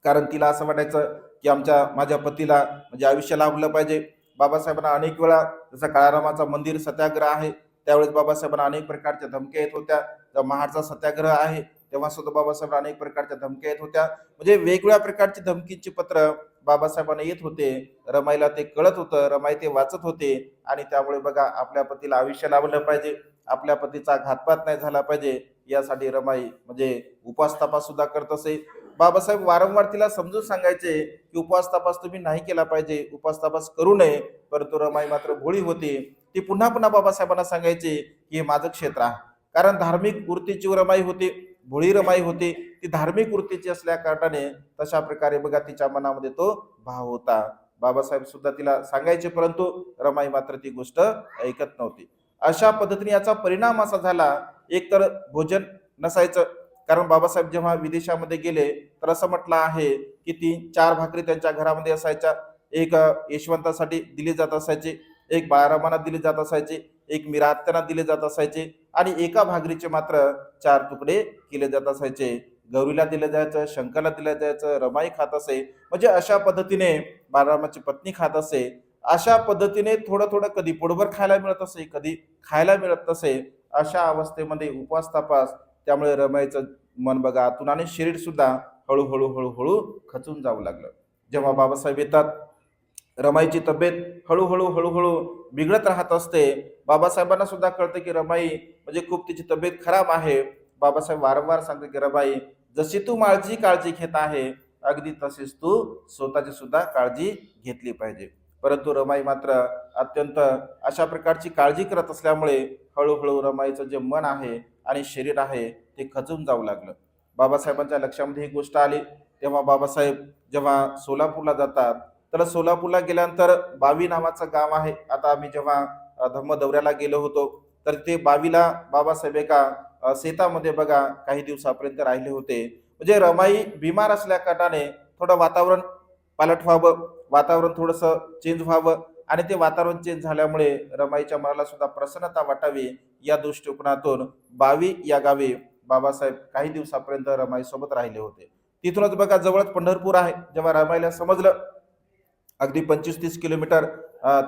कारण तिला असं वाटायचं की माझ्या पतीला म्हणजे आयुष्य लाभलं पाहिजे. बाबासाहेबांना अनेक वेळा, जसं काळारामाचा मंदिर सत्याग्रह आहे त्यावेळेस बाबासाहेबांना अनेक प्रकारच्या धमक्या येत होत्या. महाडचा सत्याग्रह आहे तेव्हा सुद्धा बाबासाहेबांना अनेक प्रकारच्या धमक्या येत होत्या. म्हणजे वेगवेगळ्या प्रकारची धमकीची पत्र बाबासाहेबांना येत होते. रमाईला ते कळत होतं, रमाई ते वाचत होते. आणि त्यामुळे बघा आपल्या पतीला आयुष्य लाभलं पाहिजे, आपल्या पतीचा घातपात नाही झाला पाहिजे, यासाठी रमाई म्हणजे उपवास तपास सुद्धा करत असे. बाबासाहेब वारंवार तिला समजून सांगायचे की उपवास तपास तुम्ही नाही केला पाहिजे, उपवास तपास करू नये. परंतु रमाई मात्र भोळी होती. ती पुन्हा पुन्हा बाबासाहेबांना सांगायची की हे माझं क्षेत्र आहे, कारण धार्मिक वृत्तीची रमाई होती, भोळी रमाई होती. ती धार्मिक वृत्तीची असल्या कारणाने तशा प्रकारे बघा तिच्या मनामध्ये तो भाव होता. बाबासाहेब सुद्धा तिला सांगायचे, परंतु रमाई मात्र ती गोष्ट ऐकत नव्हती. अशा पद्धतीने याचा परिणाम असा झाला, एक तर भोजन नसायचं, कारण बाबासाहेब जेव्हा विदेशामध्ये गेले तर असं म्हटलं आहे की 3-4 भाकरी त्यांच्या घरामध्ये असायच्या. एक यशवंतासाठी दिली जात असायची, एक बाळारामांना दिली जात असायची, एक मिरात्यांना दिले जात असायचे आणि एका भाकरीचे मात्र 4 तुकडे केले जात असायचे. गौरीला दिलं जायचं, शंकरला दिलं जायचं, रमाई खात असे. म्हणजे अशा पद्धतीने बाळरामाची पत्नी खात असे. अशा पद्धतीने थोडं थोडं कधी पोटभर खायला मिळत असे, कधी खायला मिळत नसे. अशा अवस्थेमध्ये उपवास तपास, त्यामुळे रमाईचं मन बघा आतून आणि शरीर सुद्धा हळूहळू हळूहळू खचून जाऊ लागलं. जेव्हा बाबासाहेब येतात, रमाईची तब्येत हळूहळू हळूहळू बिघडत राहत असते. बाबासाहेबांना सुद्धा कळतं की रमाई म्हणजे खूप तिची तब्येत खराब आहे. बाबासाहेब वारंवार सांगतात की रमाई, जशी तू माझी काळजी घेत आहे, अगदी तशीच तू स्वतःची सुद्धा काळजी घेतली पाहिजे. परंतु रमाई मात्र अत्यंत अशा प्रकारची काळजी करत असल्यामुळे हळूहळू रमाईचं जे मन आहे आणि शरीर आहे ते खचून जाऊ लागलं. बाबासाहेबांच्या लक्षामध्ये ही गोष्ट आली. तेव्हा बाबासाहेब जेव्हा सोलापूरला जातात, तर सोलापूरला गेल्यानंतर बावी नावाचं गाव आहे. आता आम्ही जेव्हा धम्म दौऱ्याला गेलो होतो, तर ते बावीला बाबासाहेब एका शेतामध्ये बघा काही दिवसापर्यंत राहिले होते. म्हणजे रमाई बिमार असल्या कारणाने थोडं वातावरण पालट व्हावं, वातावरण थोडंसं चेंज व्हावं आणि ते वातावरण चेंज झाल्यामुळे रमाईच्या मनाला सुद्धा प्रसन्नता वाटावी, या दृष्टिकोनातून बावी या गावी बाबासाहेब काही दिवसापर्यंत रमाई सोबत राहिले होते. तिथूनच बघा जवळच पंढरपूर आहे. जेव्हा रमाईला समजलं अगदी 25-30 किलोमीटर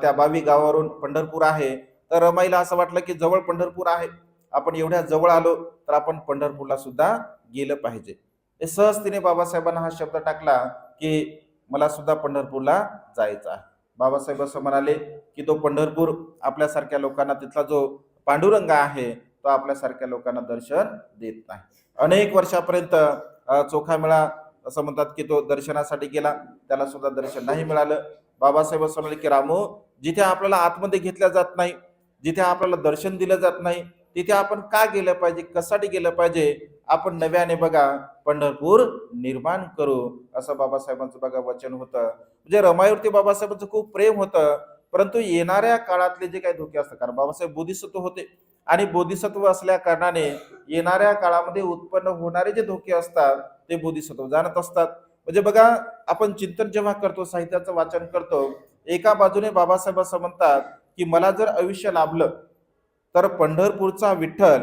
त्या बावी गावावरून पंढरपूर आहे, तर रमाईला असं वाटलं की जवळ पंढरपूर आहे, आपण एवढ्या जवळ आलो तर आपण पंढरपूरला सुद्धा गेलं पाहिजे. हे सहजतेने बाबासाहेबांना हा शब्द टाकला की मला सुद्धा पंढरपूरला जायचं आहे. बाबासाहेब असं म्हणाले की तो पंढरपूर आपल्यासारख्या लोकांना, तिथला जो पांडुरंग आहे तो आपल्यासारख्या लोकांना दर्शन देत नाही. अनेक वर्षापर्यंत चोखामेळा असं म्हणतात की तो दर्शनासाठी गेला, त्याला सुद्धा दर्शन नाही मिळालं. बाबासाहेब असं म्हणाले की रामो, जिथे आपल्याला आतमध्ये घेतल्या जात नाही, जिथे आपल्याला दर्शन दिलं जात नाही, तिथे आपण का गेलं पाहिजे, कशासाठी गेलं पाहिजे? आपण नव्याने बघा पंढरपूर निर्माण करू, असं बाबासाहेबांचं बघा वचन होतं. म्हणजे रमाईवरती बाबासाहेबांचं खूप प्रेम होतं. परंतु येणाऱ्या काळातले जे काही धोके असतात, कारण बाबासाहेब बोधिसत्व होते आणि बोधिसत्व असल्या कारणाने येणाऱ्या काळामध्ये उत्पन्न होणारे जे धोके असतात ते बोधिसत्व जाणत असतात. म्हणजे बघा, आपण चिंतन जेव्हा करतो, साहित्याचं वाचन करतो, एका बाजूने बाबासाहेब असं म्हणतात की मला जर आयुष्य लाभलं तर पंढरपूरचा विठ्ठल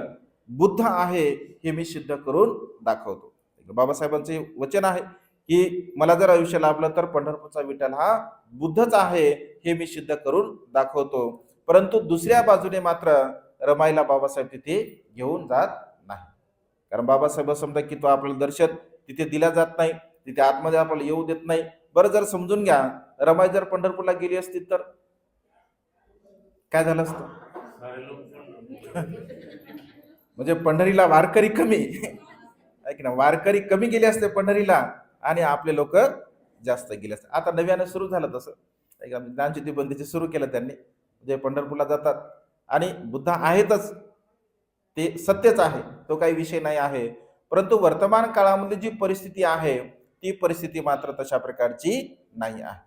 बुद्ध आहे हे मी सिद्ध करून दाखवतो. बाबासाहेबांचे वचन आहे की मला जर आयुष्य लाभलं तर पंढरपूरचा विठ्ठल हा बुद्धच आहे हे मी सिद्ध करून दाखवतो. परंतु दुसऱ्या बाजूने मात्र रमाईला बाबासाहेब तिथे घेऊन जात नाही. कारण बाबासाहेब असं म्हणतात की तो आपल्याला दर्शन तिथे दिला जात नाही, तिथे आतमध्ये आपल्याला येऊ देत नाही. बरं, जर समजून घ्या, रमाई जर पंढरपूरला गेली असती तर काय झालं असतं? म्हणजे पंढरीला वारकरी कमी ऐक ना, वारकरी कमी गेले असते पंढरीला आणि आपले लोक जास्त गेले असते. आता नव्यानं सुरू झालं तसं, ज्ञानज्योती बंदीचे सुरू केलं त्यांनी. म्हणजे पंढरपूरला जातात आणि बुद्ध आहेतच, ते सत्यच आहे, तो काही विषय नाही आहे. परंतु वर्तमान काळामध्ये जी परिस्थिती आहे ती परिस्थिती मात्र तशा प्रकारची नाही आहे.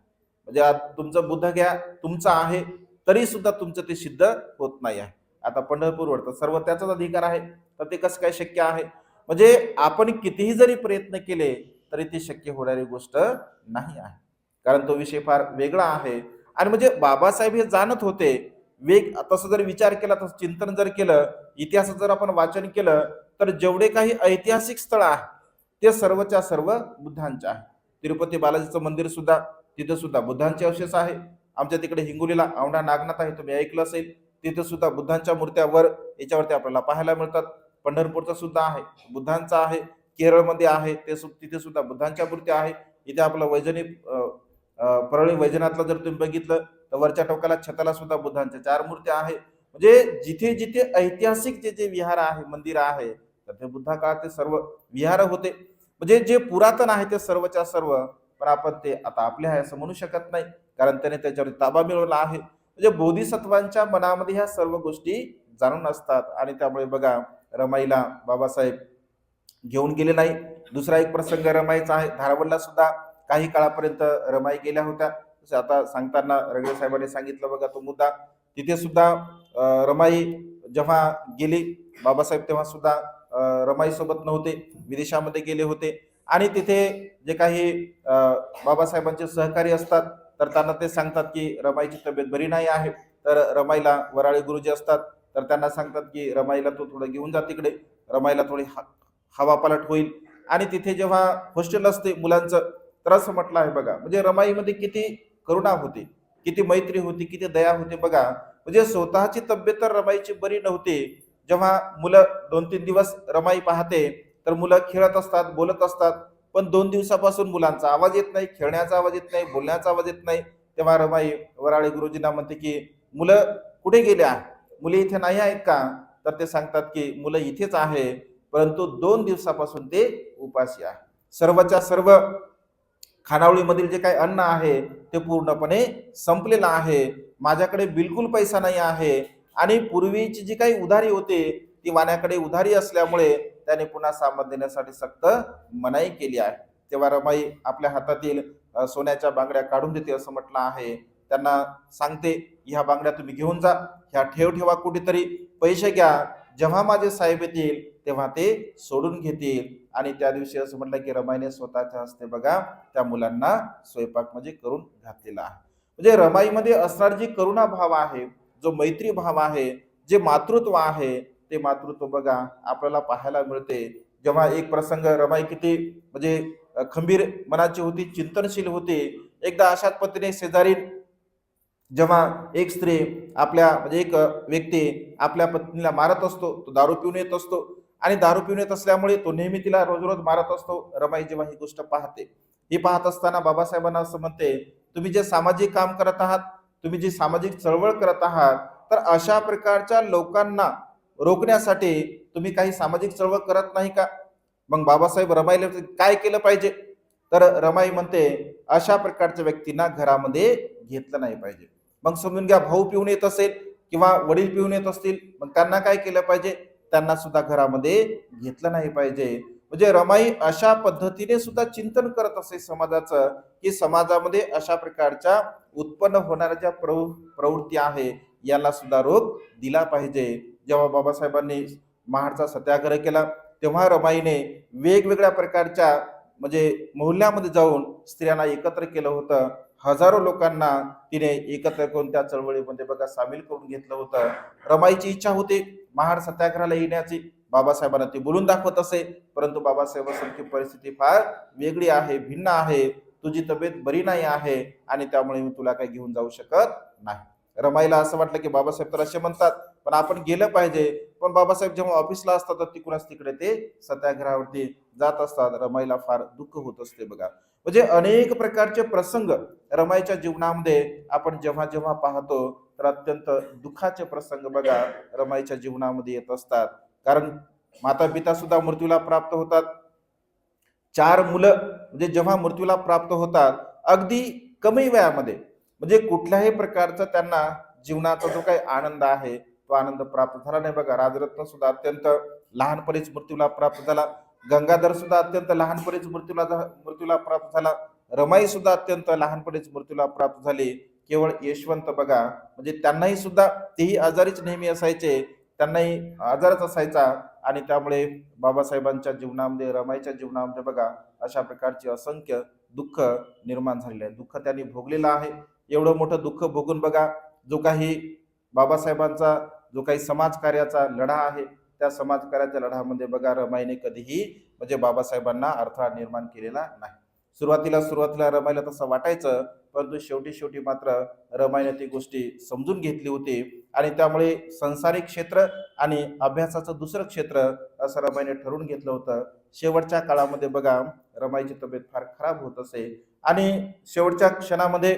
म्हणजे आज तुमचं बुद्ध घ्या, तुमचं आहे, तरी सुद्धा तुमचं ते सिद्ध होत नाही आहे. आता पंढरपूरवर तर सर्व त्याचाच अधिकार आहे, तर ते कसं काय शक्य आहे? म्हणजे आपण कितीही जरी प्रयत्न केले तरी ते शक्य होणारी गोष्ट नाही आहे, कारण तो विषय फार वेगळा आहे. आणि म्हणजे बाबासाहेब हे जाणत होते. तसं जर विचार केला, तसं चिंतन जर केलं, इतिहासाचं जर आपण वाचन केलं, तर जेवढे काही ऐतिहासिक स्थळ आहे ते सर्वच्या सर्व बुद्धांचे आहे. तिरुपती बालाजीचं मंदिर सुद्धा, तिथं सुद्धा बुद्धांचे अवशेष आहे. आमच्या तिकडे हिंगोलीला औंढा नागनाथ आहे, तुम्ही ऐकलं असेल, तिथे सुद्धा बुद्धांच्या मूर्त्या वर याच्यावरती आपल्याला पाहायला मिळतात. पंढरपूरचा सुद्धा आहे, बुद्धांचा आहे. केरळमध्ये आहे, तिथे सुद्धा बुद्धांच्या मूर्त्या आहे. इथे आपलं परळी वैजनाथला जर तुम्ही बघितलं तर वरच्या टोकाला छताला सुद्धा बुद्धांच्या 4 मूर्त्या आहे. म्हणजे जिथे जिथे ऐतिहासिक जे जे विहार आहे, मंदिर आहे, तर ते बुद्धा काळात ते सर्व विहार होते. म्हणजे जे पुरातन आहे ते सर्वच्या सर्व, पण आपण ते आता आपले आहे असं म्हणू शकत नाही, कारण त्याने त्याच्यावर ताबा मिळवला आहे. म्हणजे बोधिसत्वांच्या मनामध्ये ह्या सर्व गोष्टी जाणून असतात आणि त्यामुळे बघा रमाईला बाबासाहेब घेऊन गेले नाही. दुसरा एक प्रसंग रमाईचा आहे. धारावडला सुद्धा काही काळापर्यंत रमाई गेल्या होत्या. आता सांगताना रगडे साहेबांनी सांगितलं बघा तो मुद्दा. तिथे सुद्धा रमाई जेव्हा गेली, बाबासाहेब तेव्हा सुद्धा रमाई सोबत नव्हते, विदेशामध्ये गेले होते. आणि तिथे जे काही बाबासाहेबांचे सहकारी असतात, तर त्यांना ते सांगतात की रमाईची तब्येत बरी नाही आहे. तर रमाईला वराळे गुरुजी असतात, तर त्यांना सांगतात की रमाईला तू थोडं घेऊन जा तिकडे, रमाईला थोडी हवा पालट होईल. आणि तिथे जेव्हा हॉस्टेल असते मुलांचं, तर असं म्हटलं आहे बघा, म्हणजे रमाईमध्ये किती करुणा होती, किती मैत्री होती, किती दया होती बघा. म्हणजे स्वतःची तब्येत तर रमाईची बरी नव्हती. जेव्हा मुलं 2-3 दिवस रमाई पाहते, तर मुलं खेळत असतात, बोलत असतात, पण 2 दिवसापासून मुलांचा आवाज येत नाही, खेळण्याचा आवाज येत नाही, बोलण्याचा आवाज येत नाही. तेव्हा रमाई वराळे गुरुजींना म्हणते की मुलं कुठे गेल्या, मुली इथे नाही आहेत का? तर ते सांगतात की मुलं इथेच आहे, परंतु 2 दिवसापासून ते उपाशी आहे. सर्वच्या सर्व खानावळीमधील जे काही अन्न आहे ते पूर्णपणे संपलेलं आहे. माझ्याकडे बिलकुल पैसा नाही आहे. आणि पूर्वीची जी काही उधारी होती ती वाण्याकडे उधारी असल्यामुळे त्याने पुन्हा सामान देण्यासाठी सक्त मनाई केली आहे. तेव्हा रमाई आपल्या हातातील सोन्याच्या बांगड्या काढून देते असं म्हटलं आहे. त्यांना सांगते, ह्या बांगड्या तुम्ही घेऊन जा, ह्या ठेवा कुठेतरी, पैसे घ्या, जेव्हा माझे साहेब येतील तेव्हा ते सोडून घेतील. आणि त्या दिवशी असं म्हटलं की रमाईने स्वतःच्या हस्ते बघा त्या मुलांना स्वयंपाक म्हणजे करून घातलेला आहे. म्हणजे रमाईमध्ये असणार जी करुणा भाव आहे, जो मैत्री भाव आहे, जे मातृत्व आहे, ते मातृत्व बघा आपल्याला पाहायला मिळते. जेव्हा एक प्रसंग रमाई किती म्हणजे खंबीर मनाची होती, चिंतनशील होती. एकदा अशाच पद्धतीने शेजारी जेव्हा एक स्त्री आपल्या म्हणजे एक व्यक्ती आपल्या पत्नीला मारत असतो, तो दारू पिऊन येत असतो. आणि दारू पिऊन येत असल्यामुळे तो नेहमी तिला रोज रोज मारत असतो. रमाई जेव्हा ही गोष्ट पाहते, ही पाहत असताना बाबासाहेबांना असं म्हणते, तुम्ही जे सामाजिक काम करत आहात, तुम्ही जी सामाजिक चळवळ करत आहात, तर अशा प्रकारच्या लोकांना रोखण्यासाठी तुम्ही काही सामाजिक चळवळ करत नाही का? मग बाबासाहेब रमाईला काय केलं पाहिजे? तर रमाई म्हणते, अशा प्रकारच्या व्यक्तींना घरामध्ये घेतलं नाही पाहिजे. मग समजून घ्या, भाऊ पिऊन येत असेल किंवा वडील पिऊन येत असतील, मग त्यांना काय केलं पाहिजे? त्यांना सुद्धा घरामध्ये घेतलं नाही पाहिजे. म्हणजे रमाई अशा पद्धतीने सुद्धा चिंतन करत असे समाजाचं, की समाजामध्ये अशा प्रकारच्या उत्पन्न होणाऱ्या ज्या प्रवृत्ती आहे याला सुद्धा रोख दिला पाहिजे. जेव्हा बाबासाहेबांनी महाडचा सत्याग्रह केला, तेव्हा रमाईने वेगवेगळ्या प्रकारच्या म्हणजे मोहल्ल्यामध्ये जाऊन स्त्रियांना एकत्र केलं होतं. हजारो लोकांना तिने एकत्र करून त्या चळवळीमध्ये बघा सामील करून घेतलं होतं. रमाईची इच्छा होती महाड सत्याग्रहाला येण्याची, बाबासाहेबांना ती बोलून दाखवत असे, परंतु बाबासाहेबांसारखी परिस्थिती फार वेगळी आहे, भिन्न आहे. तुझी तब्येत बरी नाही आहे आणि त्यामुळे मी तुला काही घेऊन जाऊ शकत नाही. रमाईला असं वाटलं की बाबासाहेब तर असे म्हणतात, पण आपण गेलं पाहिजे. पण बाबासाहेब जेव्हा ऑफिसला असतात तर तिकडूनच तिकडे ते सत्याग्रहावरती जात असतात. रमाईला फार दुःख होत असते बघा. म्हणजे अनेक प्रकारचे प्रसंग रमाईच्या जीवनामध्ये आपण जेव्हा जेव्हा पाहतो, तर अत्यंत दुःखाचे प्रसंग बघा रमाईच्या जीवनामध्ये येत असतात. कारण माता पिता सुद्धा मृत्यूला प्राप्त होतात. 4 मुलं म्हणजे जेव्हा मृत्यूला प्राप्त होतात, अगदी कमी वयामध्ये, म्हणजे कुठल्याही प्रकारचा त्यांना जीवनाचा जो काही आनंद आहे तो आनंद प्राप्त झाला नाही बघा. राजरत्न सुद्धा अत्यंत लहानपणीच मृत्यूला प्राप्त झाला. गंगाधर सुद्धा अत्यंत लहानपणीच मृत्यूला प्राप्त झाला. रमाई सुद्धा अत्यंत लहानपणीच मृत्यूला प्राप्त झाली. केवळ यशवंत बघा, म्हणजे त्यांनाही सुद्धा तेही आजारीच नेहमी असायचे, त्यांनाही आजारच असायचा. आणि त्यामुळे बाबासाहेबांच्या जीवनामध्ये, रमाईच्या जीवनामध्ये बघा अशा प्रकारचे असंख्य दुःख निर्माण झालेले आहे. दुःख त्यांनी भोगलेलं आहे. एवढं मोठं दुःख भोगून बघा जो काही बाबासाहेबांचा जो काही समाजकार्याचा लढा आहे, त्या समाजकार्याच्या लढ्यामध्ये बघा रमाईने कधीही म्हणजे बाबासाहेबांना अडथळा निर्माण केलेला नाही. सुरुवातीला रमाईला तसं वाटायचं, परंतु शेवटी मात्र रमाईने ती गोष्टी समजून घेतली होती. आणि त्यामुळे संसारिक क्षेत्र आणि अभ्यासाचं दुसरं क्षेत्र असं रमाईने ठरवून घेतलं होतं. शेवटच्या काळामध्ये बघा रमाईची तब्येत फार खराब होत असे आणि शेवटच्या क्षणामध्ये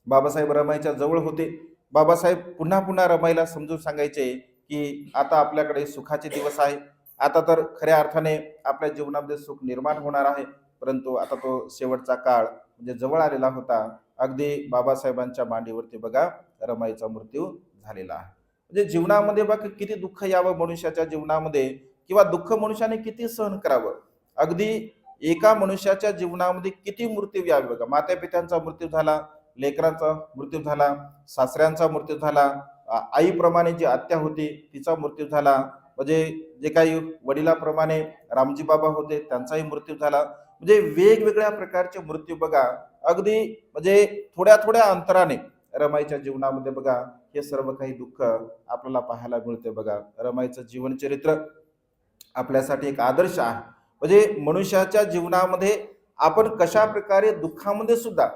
बाबासाहेब रमाईच्या जवळ होते. बाबासाहेब पुन्हा पुन्हा रमाईला समजून सांगायचे की आता आपल्याकडे सुखाचे दिवस आहे, आता तर खऱ्या अर्थाने आपल्या जीवनामध्ये सुख निर्माण होणार आहे. परंतु आता तो शेवटचा काळ म्हणजे जवळ आलेला होता. अगदी बाबासाहेबांच्या मांडीवरती बघा रमाईचा मृत्यू झालेला आहे. म्हणजे जीवनामध्ये बघा किती दुःख यावं मनुष्याच्या जीवनामध्ये, किंवा दुःख मनुष्याने किती सहन करावं. अगदी एका मनुष्याच्या जीवनामध्ये किती मृत्यू यावे बघा. माता पित्यांचा मृत्यू झाला, लेकरांचा मृत्यू झाला, सासऱ्यांचा मृत्यू झाला, आईप्रमाणे जी आत्या होती तिचा मृत्यू झाला, म्हणजे जे काही वडिलाप्रमाणे रामजी बाबा होते त्यांचाही मृत्यू झाला. म्हणजे वेगवेगळ्या प्रकारचे मृत्यू बघा अगदी म्हणजे थोड्या थोड्या अंतराने रमाईच्या जीवनामध्ये बघा हे सर्व काही दुःख आपल्याला पाहायला मिळते बघा. रमाईचं जीवनचरित्र आपल्यासाठी एक आदर्श आहे. म्हणजे मनुष्याच्या जीवनामध्ये आपण कशा प्रकारे दुःखामध्ये सुद्धा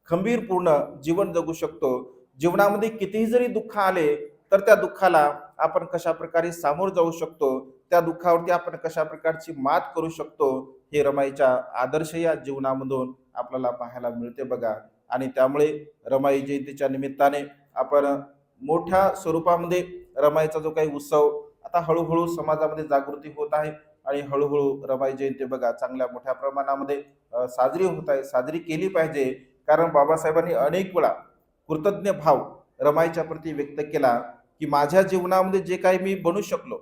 खंबीरपूर्ण जीवन जगू शकतो. जीवनामध्ये कितीही जरी दुःख आले तर त्या दुःखाला आपण कशा प्रकारे सामोर जाऊ शकतो, त्या दुःखावरती आपण कशा प्रकारची मात करू शकतो, हे रमाईच्या आदर्श या जीवनामधून आपल्याला पाहायला मिळते बघा. आणि त्यामुळे रमाई जयंतीच्या निमित्ताने आपण मोठ्या स्वरूपामध्ये रमाईचा जो काही उत्सव आता हळूहळू समाजामध्ये जागृती होत आहे आणि हळूहळू रमाई जयंती बघा चांगल्या मोठ्या प्रमाणामध्ये साजरी होत आहे, साजरी केली पाहिजे. कारण बाबासाहेबांनी अनेक वेळा कृतज्ञ भाव रमाईच्या प्रती व्यक्त केला, की माझ्या जीवनामध्ये जे काही मी बनू शकलो,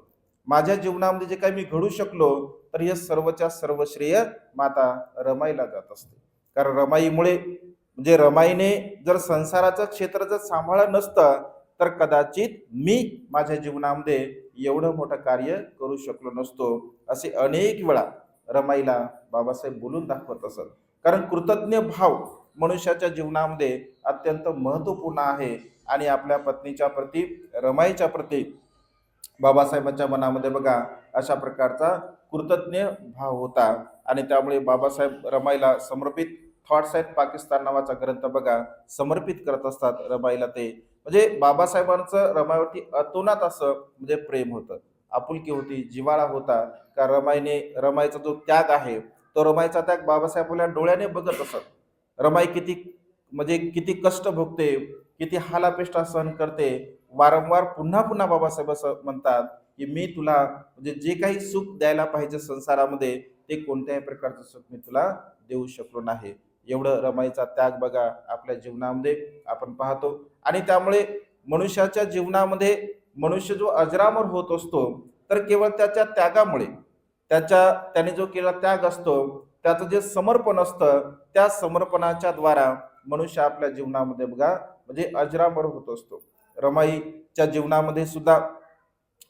माझ्या जीवनामध्ये जे काही मी घडू शकलो, तर हे सर्वच्या सर्व श्रेय माता रमाईला जात असते. कारण रमाईमुळे म्हणजे रमाईने जर संसाराचं क्षेत्र जर सांभाळलं नसतं तर कदाचित मी माझ्या जीवनामध्ये एवढं मोठं कार्य करू शकलो नसतो. असे अनेक वेळा रमाईला बाबासाहेब बोलून दाखवत असत. कारण कृतज्ञ भाव मनुष्याच्या जीवनामध्ये अत्यंत महत्वपूर्ण आहे आणि आपल्या पत्नीच्या प्रती रमाईच्या प्रती बाबासाहेबांच्या मनामध्ये बघा अशा प्रकारचा कृतज्ञ भाव होता. आणि त्यामुळे बाबासाहेब रमाईला समर्पित थॉट्स ॲट पाकिस्तान नावाचा ग्रंथ बघा समर्पित करत असतात रमाईला. ते म्हणजे बाबासाहेबांचं रमाईवरती अतोनात असं म्हणजे प्रेम होतं, आपुलकी होती, जिव्हाळा होता. का रमाईचा जो त्याग आहे तो रमाईचा त्याग बाबासाहेब आपल्या डोळ्याने बघत असत. रमाई किती म्हणजे किती कष्ट भोगते, किती हालापेष्टा सहन करते. वारंवार पुन्हा पुन्हा बाबासाहेब असं म्हणतात की मी तुला म्हणजे जे काही सुख द्यायला पाहिजे संसारामध्ये ते कोणत्याही प्रकारचं सुख मी तुला देऊ शकलो नाही. एवढं रमाईचा त्याग बघा आपल्या जीवनामध्ये आपण पाहतो. आणि त्यामुळे मनुष्याच्या जीवनामध्ये मनुष्य जो अजरामर होत असतो तर केवळ त्याच्या त्यागामुळे, त्याने जो केलेला त्याग असतो, त्याचं जे समर्पण असतं, त्या समर्पणाच्या द्वारा मनुष्य आपल्या जीवनामध्ये बघा म्हणजे अजरामर होत असतो. रमाईच्या जीवनामध्ये सुद्धा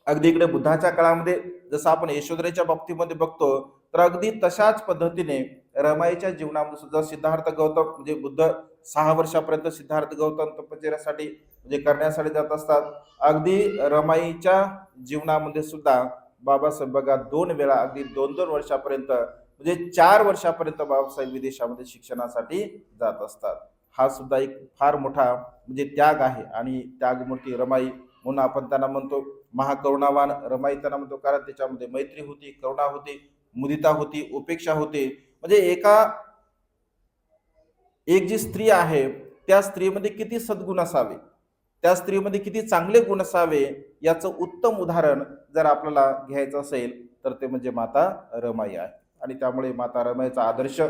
अगदी इकडे बुद्धाच्या काळामध्ये जसं आपण यशोधरेच्या बाबतीमध्ये बघतो तर अगदी तशाच पद्धतीने रमाईच्या जीवनामध्ये सुद्धा सिद्धार्थ गौतम म्हणजे बुद्ध 6 वर्षापर्यंत सिद्धार्थ गौतम तपश्चर्यासाठी म्हणजे करण्यासाठी जात असतात. अगदी रमाईच्या जीवनामध्ये सुद्धा बाबासाहेब बघा 2 वेळा अगदी 2-2 वर्षापर्यंत म्हणजे 4 वर्षापर्यंत बाबासाहेब विदेशामध्ये शिक्षणासाठी जात असतात. हा सुद्धा एक फार मोठा म्हणजे त्याग आहे आणि त्यागमूर्ती रमाई म्हणून आपण त्यांना म्हणतो. महाकरुणावान रमाई त्यांना म्हणतो कारण त्याच्यामध्ये मैत्री होती, करुणा होती, मुदिता होती, उपेक्षा होती. म्हणजे एक जी स्त्री आहे त्या स्त्रीमध्ये किती सद्गुण असावे, त्या स्त्रीमध्ये किती चांगले गुण असावे याचं उत्तम उदाहरण जर आपल्याला घ्यायचं असेल तर ते म्हणजे माता रमाई आहे. आणि त्यामुळे माता रमाईचा आदर्श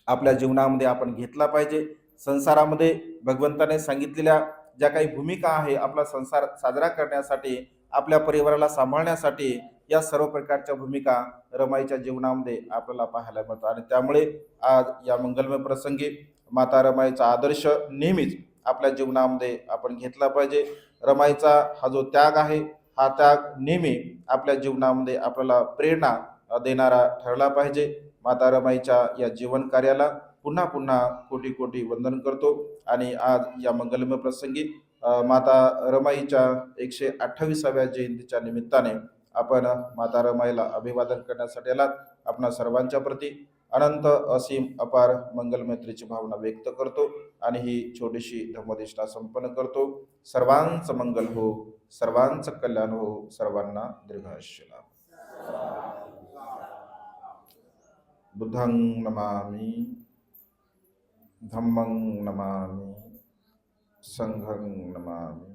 आपल्या जीवनामध्ये आपण घेतला पाहिजे. संसारामध्ये भगवंताने सांगितलेल्या ज्या काही भूमिका आहे आपला संसार साजरा करण्यासाठी, आपल्या परिवाराला सांभाळण्यासाठी, या सर्व प्रकारच्या भूमिका रमाईच्या जीवनामध्ये आपल्याला पाहायला मिळतात. आणि त्यामुळे आज या मंगलमय प्रसंगी माता रमाईचा आदर्श नेहमीच आपल्या जीवनामध्ये आपण घेतला पाहिजे. रमाईचा हा जो त्याग आहे हा त्याग नेहमी आपल्या जीवनामध्ये आपल्याला प्रेरणा देणारा ठरला पाहिजे. माता रमाईच्या या जीवन कार्याला पुन्हा पुन्हा कोटी कोटी वंदन करतो. आणि आज या मंगलमय प्रसंगी माता रमाईच्या 128व्या जयंतीच्या निमित्ताने आपण माता रमाईला अभिवादन करण्यासाठी आलात. आपणा सर्वांच्या प्रती अनंत असीम अपार मंगलमैत्रीची भावना व्यक्त करतो आणि ही छोटीशी धर्मदेशना संपन्न करतो. सर्वांचं मंगल हो, सर्वांचं कल्याण हो, सर्वांना दीर्घायुष्य लाभो. बुद्धं नमामि, धम्मं नमामि, संघं नमामि.